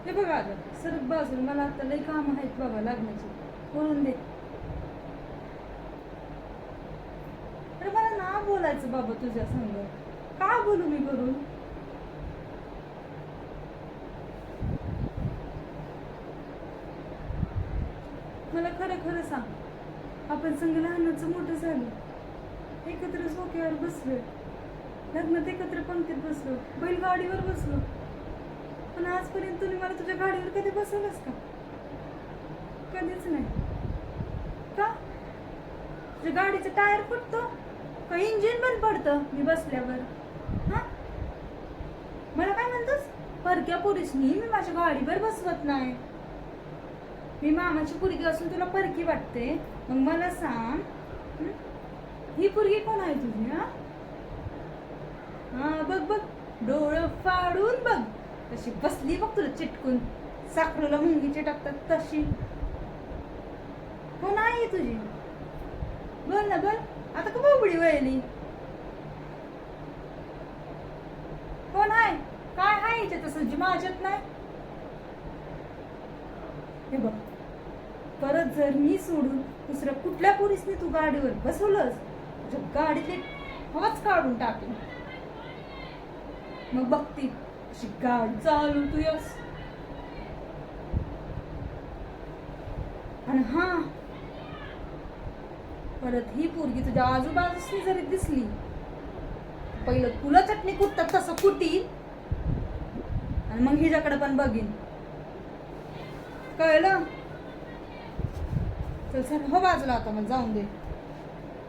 हे बघा आता सरक बाजूला, मला आता लई काम आहेत बाबा लग्नाची, करून दे. अरे मला ना बोलायचं बाबा तुझ्या संग, का बोलू मी करून? मला खरं खरं सांग, आपण संग लहानाचं मोठं झालं, एकत्र सोक्यावर बसलोय, लग्नात एकत्र पंक्तीत बसलो, बैलगाडीवर बसलो, पण आजपर्यंत तुम्ही मला तुझ्या गाडीवर कधी बसवलंस का? कधीच नाही. का? तुझ्या गाडीचं टायर फुटतो का इंजिन बंद पडतं मी बसल्यावर? हा, मला काय म्हणतोस? परक्या पोरीसनी मी माझ्या गाडीवर बसवत नाही. मी मामाची पोरगी असून तुला परकी वाटते? मग मला सांग, ही पोरगी कोण आहे तुझी? हा बघ बघ, डोळं फाडून बघ कशी बसली बघ तुला चिटकून, साखरेला मुंगी चिटकतात तशी. कोण आहे तुझी? बोल ना बोल, आता का बोबडी वळली? कोण आहे? काय आहे याच्यात तसं जी माझ्यात नाही? हे बघ, परत जर मी सोडून दुसऱ्या कुठल्या पोरीसने तू गाडीवर बसवलंस, तुझ्या गाडीतले हवाच काढून टाकेन. मग बघती अशी गाडी चालू तू यस. आणि हा, परत ही पोरगी तुझ्या आजूबाजूसनी जरी दिसली, पहिलं तुला चटणी कुटतात तसं कुटीन, आणि मग हिच्याकडे पण बघीन. कळलं? चल चल हो बाजूला, आता मग जाऊन दे.